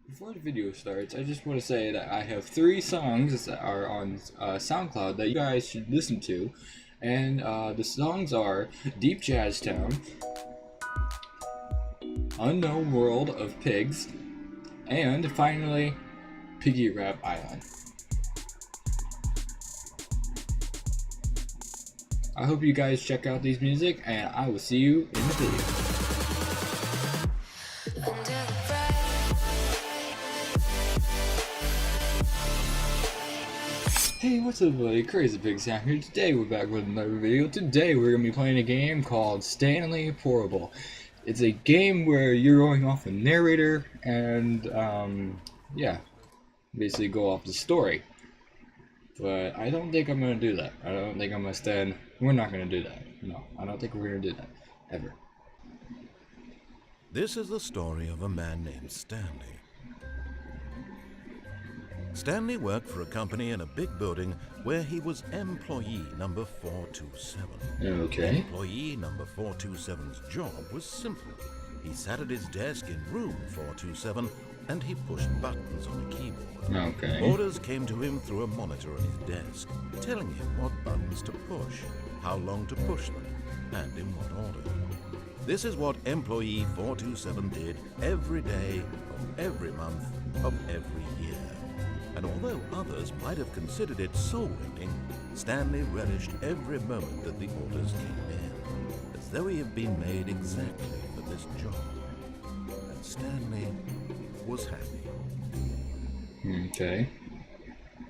Before the video starts, I just want to say that I have 3 songs that are on SoundCloud that you guys should listen to. And the songs are Deep Jazz Town, Unknown World of Pigs, and finally, Piggy Rap Island. I hope you guys check out these music, and I will see you in the video. Hey, what's up everybody, CrazyPigSam here. Today we're back with another video. Today we're going to be playing a game called Stanley Portable. It's a game where you're going off a narrator and, yeah, basically go off the story. But I don't think I'm going to do that. I don't think I'm going to stand. We're not going to do that. No, I don't think we're going to do that. Ever. This is the story of a man named Stanley. Stanley worked for a company in a big building where he was employee number 427. Okay. Employee number 427's job was simple. He sat at his desk in room 427 and he pushed buttons on a keyboard. Okay. Orders came to him through a monitor on his desk, telling him what buttons to push, how long to push them, and in what order. This is what employee 427 did every day of every month of every year. And although others might have considered it soul-winning, Stanley relished every moment that the orders came in, as though he had been made exactly for this job. And Stanley was happy. Okay.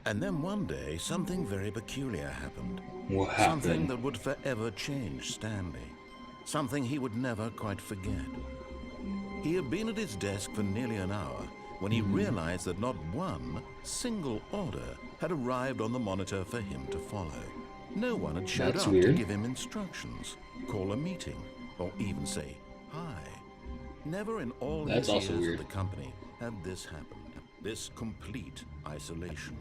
And then one day, something very peculiar happened. What happened? Something that would forever change Stanley. Something he would never quite forget. He had been at his desk for nearly an hour when he realized that not one single order had arrived on the monitor for him to follow. No one had showed up to give him instructions, call a meeting, or even say hi. Never in all his years at the company had this happened, this complete isolation.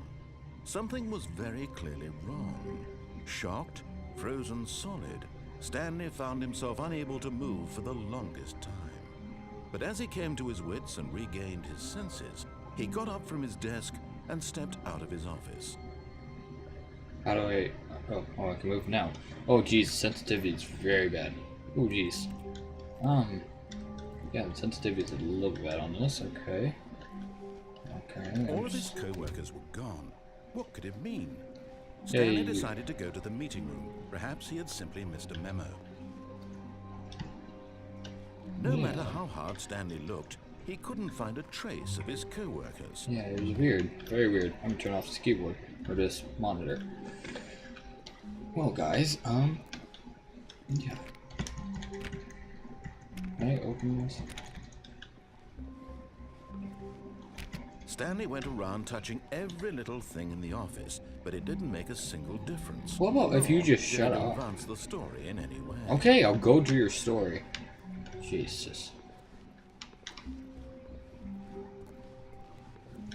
Something was very clearly wrong. Shocked, frozen solid, Stanley found himself unable to move for the longest time. But as he came to his wits and regained his senses, he got up from his desk and stepped out of his office. How do I... Oh, I can move now. Oh, geez, sensitivity is very bad. Oh, geez. Yeah, the sensitivity is a little bad on this, okay. Okay. All of his co-workers were gone. What could it mean? Stanley decided to go to the meeting room. Perhaps he had simply missed a memo. No matter how hard Stanley looked, he couldn't find a trace of his co-workers. Yeah, it was weird. Very weird. I'm gonna turn off this keyboard. Or this monitor. Well, guys, yeah. Can I open this? Stanley went around touching every little thing in the office, but it didn't make a single difference. What about if you just shut up? Advance the story in any way. Okay, I'll go to your story. Jesus.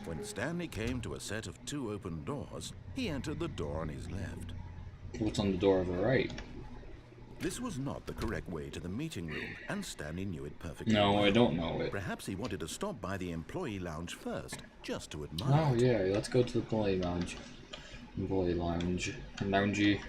When Stanley came to a set of 2 open doors, he entered the door on his left. What's on the door on the right? This was not the correct way to the meeting room, and Stanley knew it perfectly. No, well. I don't know it. Perhaps he wanted to stop by the employee lounge first, just to admire. Oh yeah, let's go to the employee lounge. Employee lounge. Loungy.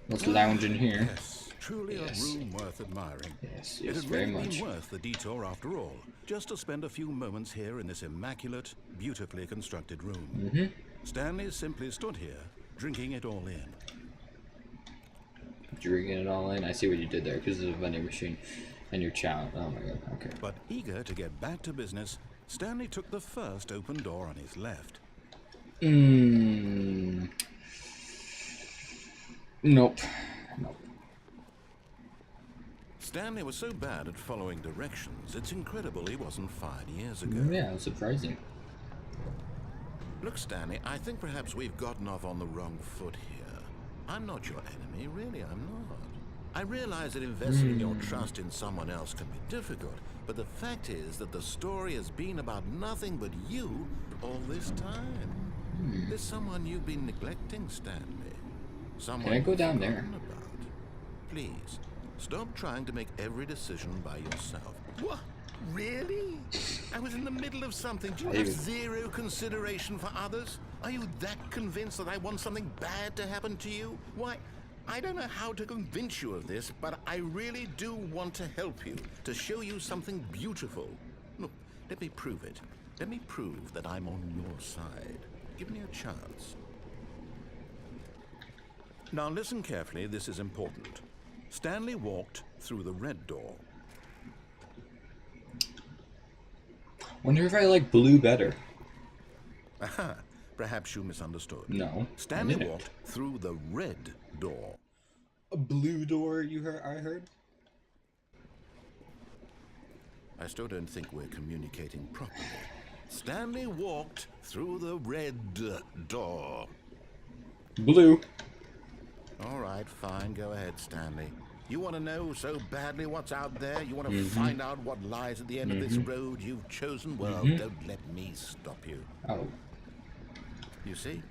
Let's lounge in here. Yes, truly a room worth admiring. Yes, it had very really much. been worth the detour after all, just to spend a few moments here in this immaculate, beautifully constructed room. Stanley simply stood here, drinking it all in. Drinking it all in. I see what you did there because of the vending machine and your challenge. Oh my god. Okay. But eager to get back to business, Stanley took the first open door on his left. Nope. Nope. Stanley was so bad at following directions, it's incredible he wasn't fired years ago. Yeah, surprising. Look, Stanley, I think perhaps we've gotten off on the wrong foot here. I'm not your enemy, really, I'm not. I realize that investing your trust in someone else can be difficult, but the fact is that the story has been about nothing but you all this time. There's someone you've been neglecting, Stanley. Someone Can I go down there? About. Please, stop trying to make every decision by yourself. What? Really? I was in the middle of something. Do you have zero consideration for others? Are you that convinced that I want something bad to happen to you? Why, I don't know how to convince you of this, but I really do want to help you, to show you something beautiful. Look, let me prove it. Let me prove that I'm on your side. Give me a chance. Now listen carefully, this is important. Stanley walked through the red door. Wonder if I like blue better. Aha, perhaps you misunderstood. No, Stanley walked through the red door. A blue door, I heard? I still don't think we're communicating properly. Stanley walked through the red door. Blue. All right, fine, go ahead, Stanley. You want to know so badly what's out there? You want to find out what lies at the end of this road you've chosen? Well, don't let me stop you. Oh. You see?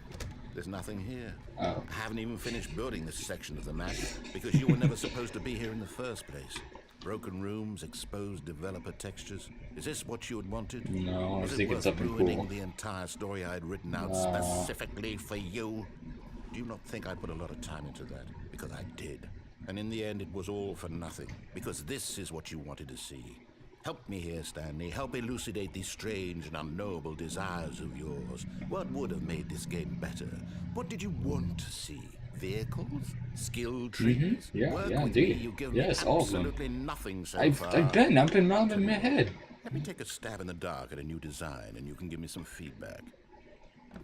There's nothing here. Oh. I haven't even finished building this section of the map because you were never supposed to be here in the first place. Broken rooms, exposed developer textures. Is this what you had wanted? No, I was thinking something ruining cool. the entire story I had written out specifically for you? Do you not think I put a lot of time into that? Because I did. And in the end, it was all for nothing. Because this is what you wanted to see. Help me here, Stanley. Help elucidate these strange and unknowable desires of yours. What would have made this game better? What did you want to see? Vehicles? Skill trees? Yeah, Work yeah, with indeed. me, you give Yes, me all of them. absolutely nothing so I've far. been nodding my head. Let me take a stab in the dark at a new design, and you can give me some feedback.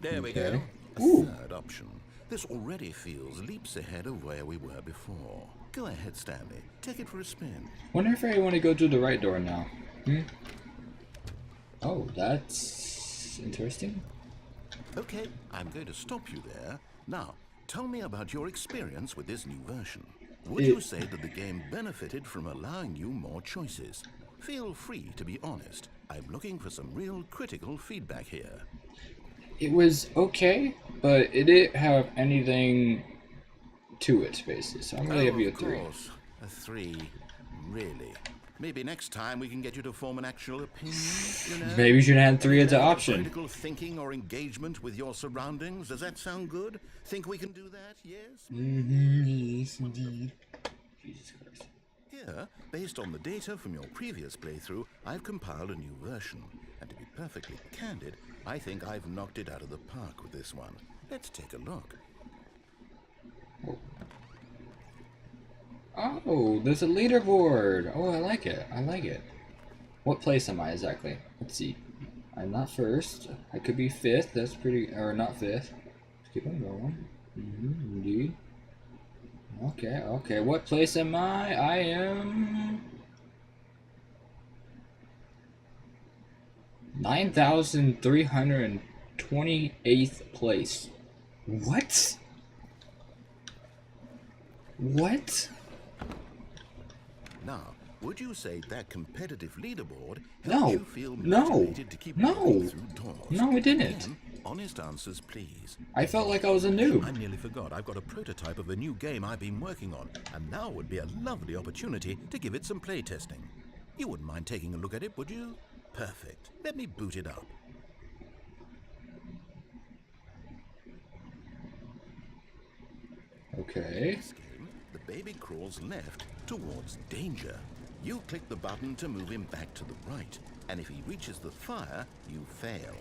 There we go. A third option. This already feels leaps ahead of where we were before. Go ahead, Stanley. Take it for a spin. Wonder if I want to go through the right door now. Oh, that's interesting. Okay, I'm going to stop you there. Now, tell me about your experience with this new version. Would you say that the game benefited from allowing you more choices? Feel free to be honest. I'm looking for some real critical feedback here. It was okay, but it didn't have anything to it, basically. So I'm gonna give you a 3. Of course, a 3. Really? Maybe next time we can get you to form an actual opinion, you know? Maybe you should have 3 as an option. Critical thinking or engagement with your surroundings. Does that sound good? Think we can do that? Yes? Yes, indeed. Jesus Christ. Here, based on the data from your previous playthrough, I've compiled a new version. And to be perfectly candid, I think I've knocked it out of the park with this one. Let's take a look. Oh, there's a leaderboard. Oh, I like it. I like it. What place am I exactly? Let's see. I'm not first. I could be 5th. That's pretty... Or not 5th. Let's keep on going. Indeed. Okay, okay. What place am I? I am... 9,328th place. What? What? Now, would you say that competitive leaderboard No. helped you feel No. motivated to keep No. walking through doors? No, it didn't. Again, honest answers, please. I felt like I was a noob. I nearly forgot. I've got a prototype of a new game I've been working on, and now would be a lovely opportunity to give it some playtesting. You wouldn't mind taking a look at it, would you? Perfect. Let me boot it up. Okay. This game, the baby crawls left towards danger. You click the button to move him back to the right, and if he reaches the fire, you fail.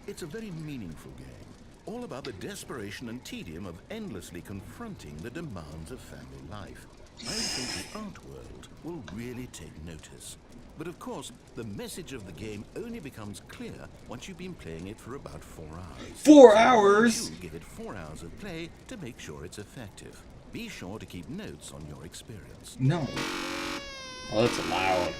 It's a very meaningful game, all about the desperation and tedium of endlessly confronting the demands of family life. I think the art world will really take notice. But of course, the message of the game only becomes clear once you've been playing it for about 4 hours. 4 hours? You give it 4 hours of play to make sure it's effective. Be sure to keep notes on your experience. No. Oh, that's loud.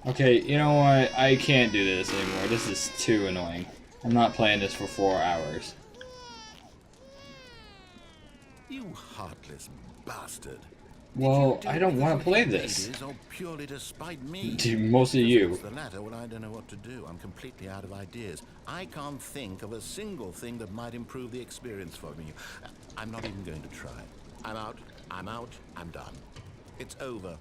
Okay, you know what? I can't do this anymore. This is too annoying. I'm not playing this for 4 hours. You heartless bastard. Well, I don't want to play this. Or purely to spite me? Mostly you. If it's the latter, well, I don't know what to do. I'm completely out of ideas. I can't think of a single thing that might improve the experience for me. I'm not even going to try. I'm out. I'm done. It's over.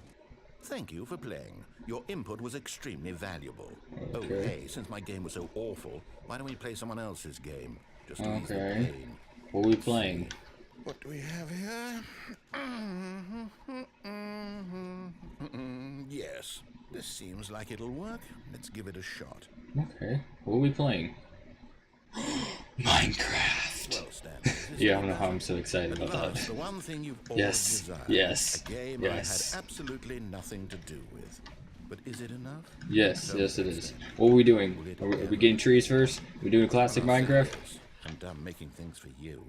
Thank you for playing. Your input was extremely valuable. Oh, Okay. hey, since my game was so awful, why don't we play someone else's game? Just to ease the Okay. pain. What are we playing? What do we have here? Yes, this seems like it'll work. Let's give it a shot. Okay. What are we playing? Minecraft. Well, Stanley, Yeah, I don't know how I'm so excited about last, that. the one thing you've always Yes. desired. Yes. A game Yes. I had absolutely nothing to do with. But is it enough? Yes. No, Yes, it thanks, is. then. What are we doing? Will it Are we ever getting trees first? We doing classic Well, I'll say Minecraft? this. I'm done making things for you.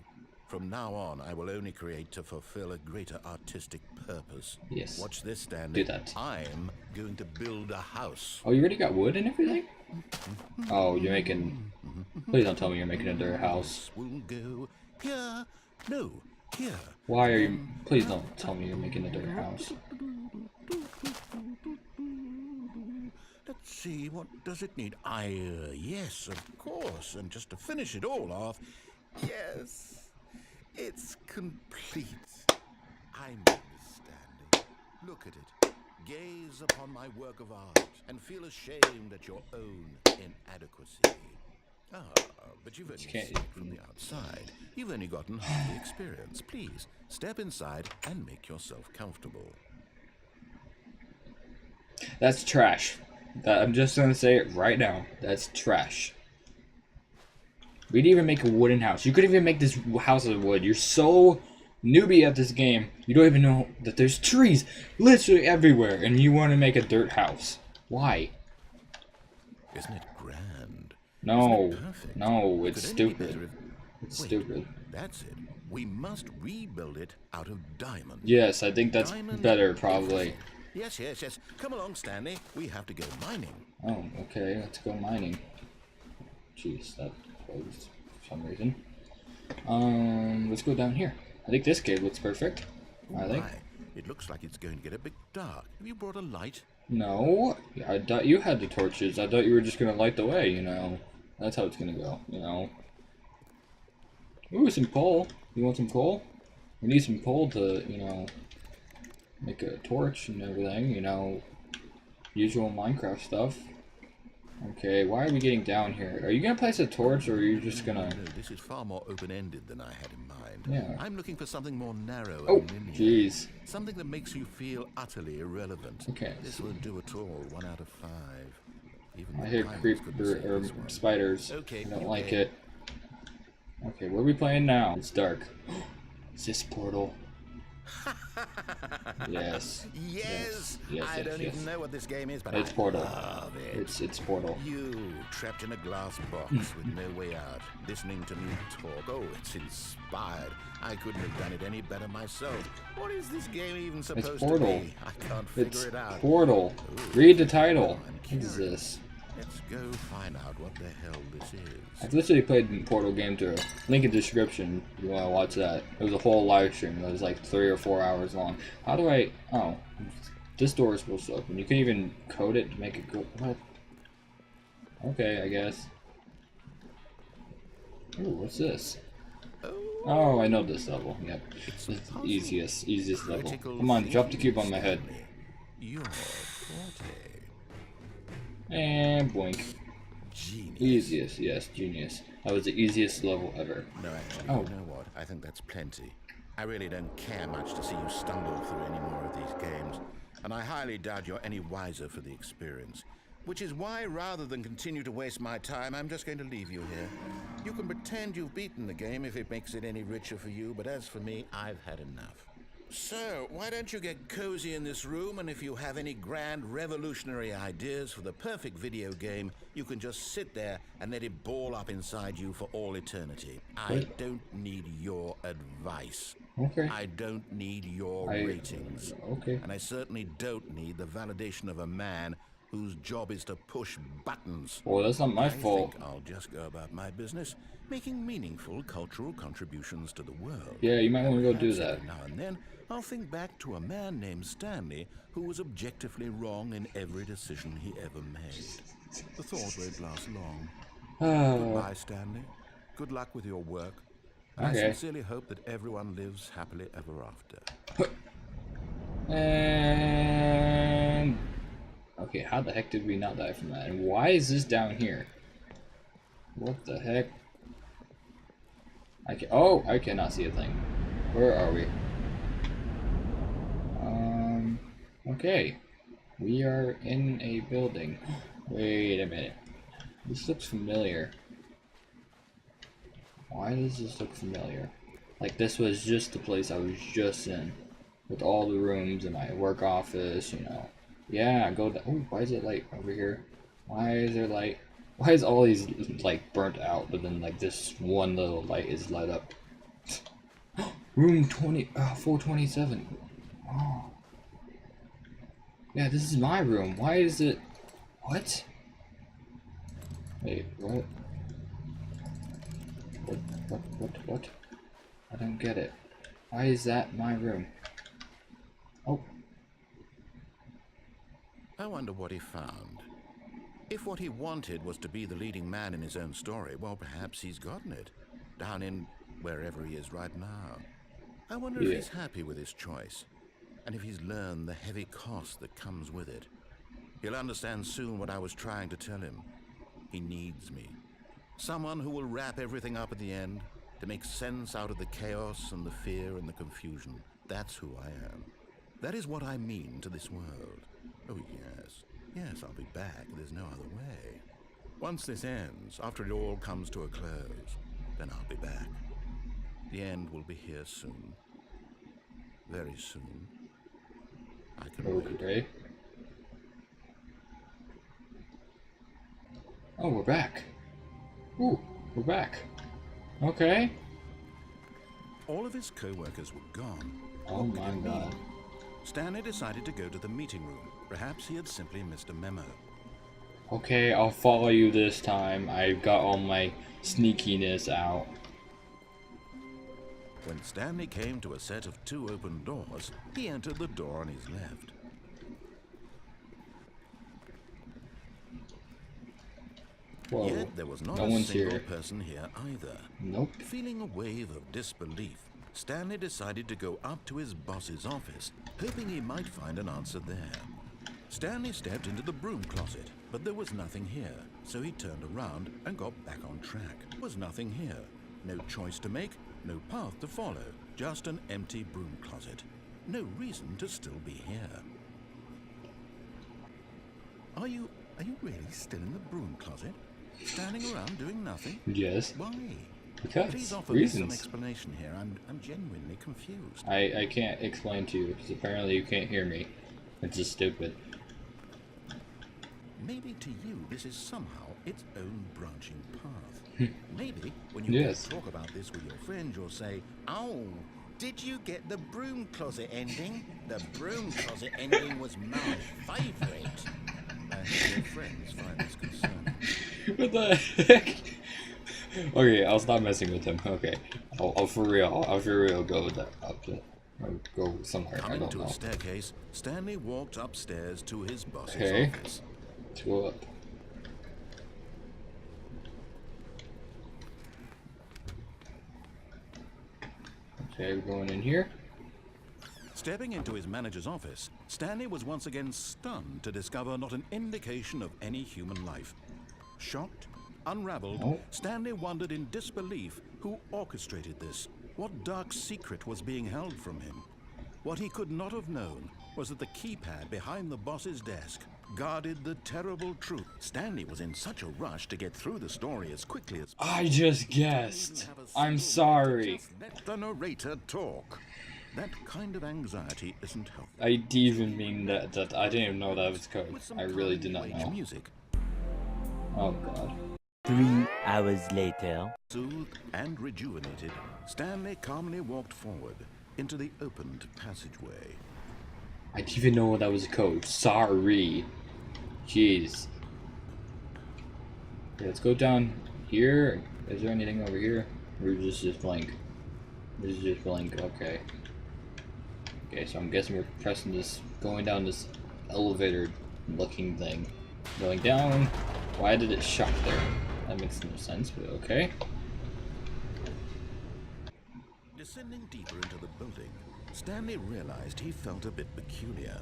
From now on, I will only create to fulfill a greater artistic purpose. Yes. Watch this, Stanley. Do that. I'm going to build a house. Oh, you already got wood and everything? Oh, you're making... Please don't tell me you're making a dirt house. Will go here. No, here. Why are you... Please don't tell me you're making a dirt house. Let's see, what does it need? Yes, of course. And just to finish it all off, yes, it's complete. I made this, Stanley. Look at it. Gaze upon my work of art and feel ashamed at your own inadequacy. Ah, but you've only seen it from the outside. You've only gotten half the experience. Please, step inside and make yourself comfortable. That's trash. I'm just gonna say it right now. That's trash. We didn't even make a wooden house. You couldn't even make this house of wood. You're so newbie at this game. You don't even know that there's trees literally everywhere, and you want to make a dirt house. Why? Isn't it grand? No. Isn't it perfect? No, It it's could only be stupid. better It's Wait, stupid. That's it. We must rebuild it out of diamond. Yes, I think that's Diamond better, everything. probably. Yes, yes, yes. Come along, Stanley. We have to go mining. Oh, okay, let's go mining. Jeez, that closed for some reason. Let's go down here. I think this cave looks perfect. I think. Why? It looks like it's going to get a bit dark. Have you brought a light? No, I thought you had the torches. I thought you were just gonna light the way, you know. That's how it's gonna go, you know. Ooh, some coal. You want some coal? We need some coal to, you know, make a torch and everything, you know. Usual Minecraft stuff. Okay, why are we getting down here? Are you gonna place a torch, or are you just gonna... No, this is far more open-ended than I had in mind. Yeah. I'm looking for something more narrow Oh, and linear. jeez. Something that makes you feel utterly irrelevant. Okay. This won't do at all. 1 out of 5. Even I the hear pirates couldn't creeper save or this one. spiders. Okay, I don't you like pay. it. Okay, what are we playing now? It's dark. Is this Portal? Yes. Yes. Yes, I yes, don't yes. even know what this game is, but It's I Portal. love it. It's Portal. You, trapped in a glass box with no way out, listening to me talk. Oh, it's inspired. I couldn't have done it any better myself. What is this game even supposed to Portal. be? I can't figure It's it out. Portal. Ooh. Read the title. I'm What is curious. this? Let's go find out what the hell this is. I've literally played the Portal game through. Link in description if you want to watch that. It was a whole live stream. It was like 3 or 4 hours long. How do I... Oh. This door is supposed to open. You can even code it to make it go... What? Okay, I guess. Ooh, what's this? Oh, I know this level. Yep. This is the easiest level. Critical Come on, drop the thinking, cube on my head. Stanley. Your forte. And boink. Genius. Easiest, yes, genius. That was the easiest level ever. No, actually, Oh. you know what? I think that's plenty. I really don't care much to see you stumble through any more of these games, and I highly doubt you're any wiser for the experience. Which is why, rather than continue to waste my time, I'm just going to leave you here. You can pretend you've beaten the game if it makes it any richer for you, but as for me, I've had enough. So, why don't you get cozy in this room, and if you have any grand revolutionary ideas for the perfect video game, you can just sit there and let it ball up inside you for all eternity. I don't need your advice. Okay. I don't need your ratings. Okay. And I certainly don't need the validation of a man whose job is to push buttons. Well, that's not my I fault. think I'll just go about my business, making meaningful cultural contributions to the world. Yeah, you might want to go do Perhaps that. every now and then, I'll think back to a man named Stanley who was objectively wrong in every decision he ever made. The thought won't last long. Goodbye, Stanley. Good luck with your work. And I Okay. sincerely hope that everyone lives happily ever after. And And okay, how the heck did we not die from that? And why is this down here? What the heck? I cannot see a thing. Where are we? Okay. We are in a building. Wait a minute. This looks familiar. Why does this look familiar? Like this was just the place I was just in. With all the rooms in my work office, you know. Yeah, go down. Oh, why is it light over here? Why is there light? Why is all these like burnt out, but then like this one little light is lit up? Room 427. Oh. Yeah, this is my room. Why is it? What? Wait, what? What? I don't get it. Why is that my room? Oh. I wonder what he found. If what he wanted was to be the leading man in his own story, well, perhaps he's gotten it. Down in wherever he is right now. I wonder if he's happy with his choice. And if he's learned the heavy cost that comes with it. He'll understand soon what I was trying to tell him. He needs me. Someone who will wrap everything up at the end, to make sense out of the chaos and the fear and the confusion. That's who I am. That is what I mean to this world. Oh yes, yes, I'll be back. There's no other way. Once this ends, after it all comes to a close, then I'll be back. The end will be here soon. Very soon. I can wait. Oh, we're back. Ooh, we're back. Okay. All of his co-workers were gone. Oh my god. Stanley decided to go to the meeting room. Perhaps he had simply missed a memo. Okay, I'll follow you this time. I've got all my sneakiness out. When Stanley came to a set of 2 open doors, he entered the door on his left. Whoa. Yet there was not No a one's single here. person here either. Nope. Feeling a wave of disbelief, Stanley decided to go up to his boss's office, hoping he might find an answer there. Stanley stepped into the broom closet, but there was nothing here, so he turned around and got back on track. There was nothing here. No choice to make, no path to follow, just an empty broom closet. No reason to still be here. Are you really still in the broom closet? Standing around doing nothing? Yes. Why? Because Please offer me some reasons. explanation here. I'm genuinely confused. I can't explain to you because apparently you can't hear me. It's just stupid. Maybe to you this is somehow its own branching path. Maybe when you Yes. talk about this with your friend, you'll say, "Oh, did you get the broom closet ending? The broom closet ending was my favorite." And your friends find this concerning. What the heck? Okay, I'll stop messing with him. Okay, I'll for real go with that. I'll go somewhere. I Coming don't to know. a staircase, Stanley walked upstairs to his boss's Okay. office. Let's go up. Okay, we're going in here. Stepping into his manager's office, Stanley was once again stunned to discover not an indication of any human life. Shocked, unraveled, Oh. Stanley wondered in disbelief who orchestrated this. What dark secret was being held from him? What he could not have known was that the keypad behind the boss's desk guarded the terrible truth. Stanley was in such a rush to get through the story as quickly as I just guessed. I'm sorry. Just let the narrator talk. That kind of anxiety isn't healthy. I didn't even mean that. I didn't even know that was code. With some I really did not calming wage know. music, Oh god. 3 hours later. soothed and rejuvenated, Stanley calmly walked forward into the opened passageway. I didn't even know that was a code. Sorry. Jeez. Okay, let's go down here. Is there anything over here? Or is this just blank? This is just blank. Okay. Okay, so I'm guessing we're pressing this, going down this elevator-looking thing. Going down. Why did it shut there? That makes no sense, but okay. Descending deeper into the building, Stanley realized he felt a bit peculiar.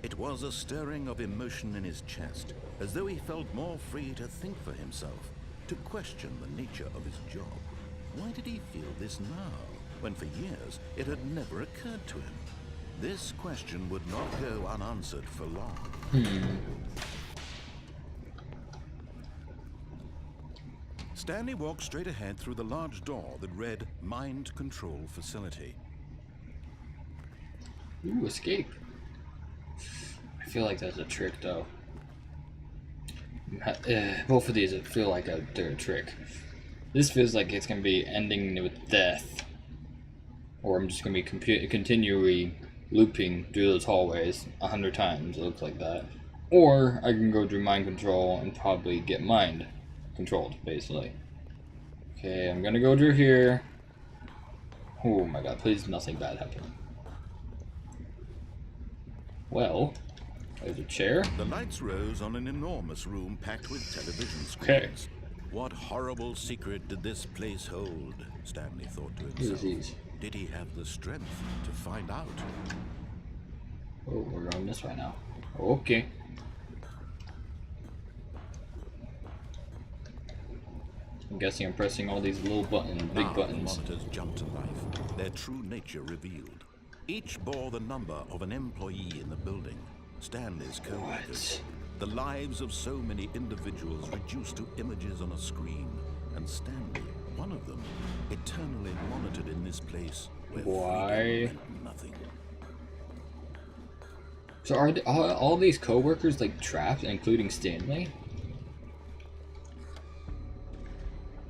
It was a stirring of emotion in his chest, as though he felt more free to think for himself, to question the nature of his job. Why did he feel this now, when for years it had never occurred to him? This question would not go unanswered for long. Stanley walked straight ahead through the large door that read Mind Control Facility. Ooh, escape. I feel like that's a trick, though. Both of these feel like they're a trick. This feels like it's going to be ending with death. Or I'm just going to be continually looping through those hallways 100 times. It looks like that. Or I can go through mind control and probably get mind controlled, basically. Okay, I'm going to go through here. Oh my god, please nothing bad happen. Well, there's a chair. The lights rose on an enormous room packed with television screens. Okay. What horrible secret did this place hold? Stanley thought to himself. Did he have the strength to find out? Oh, we're going this way now. Okay. I'm guessing I'm pressing all these little buttons, big buttons. The monitors jumped to life, their true nature revealed. Each bore the number of an employee in the building, Stanley's co-workers. The lives of so many individuals reduced to images on a screen, and Stanley, one of them, eternally monitored in this place where freedom meant nothing. So are all these co-workers like trapped, including Stanley?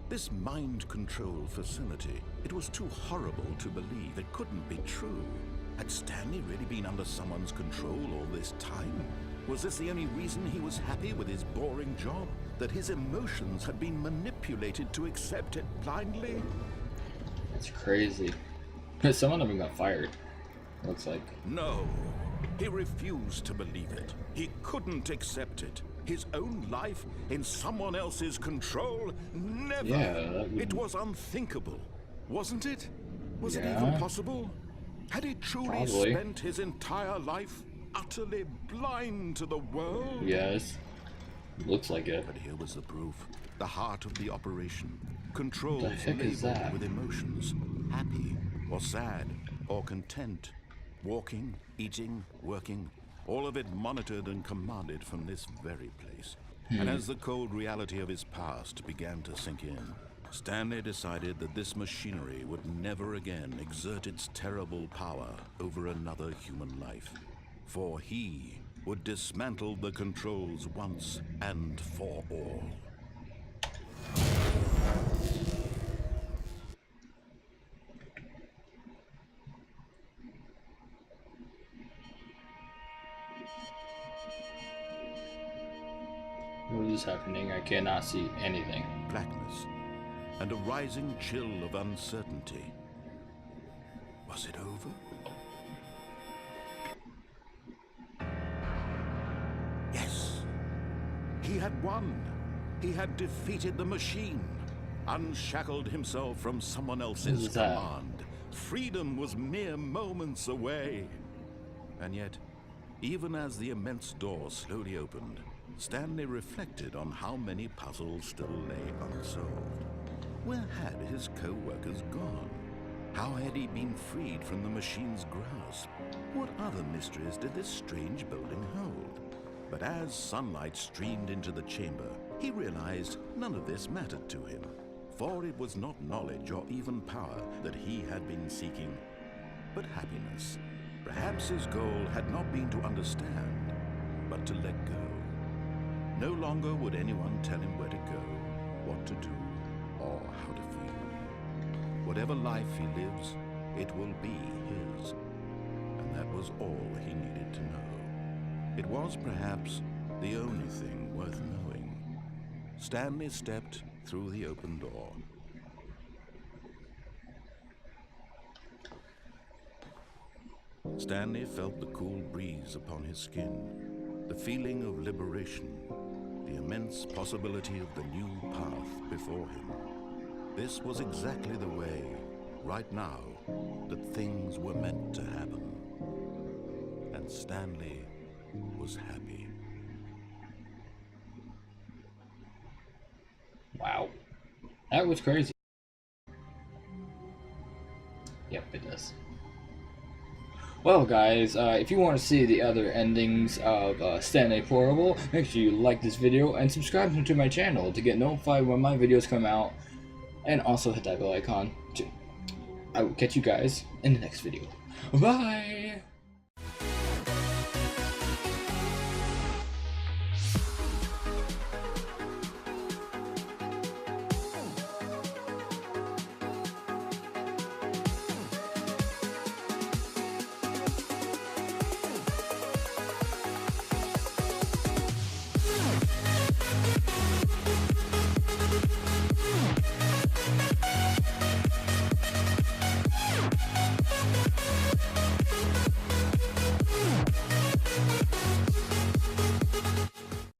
This mind control facility, it was too horrible to believe. It couldn't be true. Had Stanley really been under someone's control all this time? Was this the only reason he was happy with his boring job? That his emotions had been manipulated to accept it blindly? That's crazy. Someone of them got fired, looks like. No, he refused to believe it. He couldn't accept it. His own life in someone else's control? Never. Yeah, It was unthinkable, wasn't it? Was it even possible? Had he truly spent his entire life utterly blind to the world? Yes. Looks like it. But here was the proof. The heart of the operation. Controls labeled with emotions. Happy or sad or content. Walking, eating, working. All of it monitored and commanded from this very place. And as the cold reality of his past began to sink in, Stanley decided that this machinery would never again exert its terrible power over another human life. For he would dismantle the controls once and for all. What is happening? I cannot see anything. Blackness and a rising chill of uncertainty. Was it over? Yes. He had won. He had defeated the machine, unshackled himself from someone else's command. Freedom was mere moments away. And yet, even as the immense door slowly opened, Stanley reflected on how many puzzles still lay unsolved. Where had his co-workers gone? How had he been freed from the machine's grasp? What other mysteries did this strange building hold? But as sunlight streamed into the chamber, he realized none of this mattered to him. For it was not knowledge or even power that he had been seeking, but happiness. Perhaps his goal had not been to understand, but to let go. No longer would anyone tell him where to go, what to do, or how to feel. Whatever life he lives, it will be his. And that was all he needed to know. It was perhaps the only thing worth knowing. Stanley stepped through the open door. Stanley felt the cool breeze upon his skin, the feeling of liberation, the immense possibility of the new path before him. This was exactly the way right now that things were meant to happen. And Stanley was happy. Wow. That was crazy. Yep, it does. Well, guys, if you want to see the other endings of Stanley Parable, make sure you like this video and subscribe to my channel to get notified when my videos come out, and also hit that bell icon too. I will catch you guys in the next video. Bye!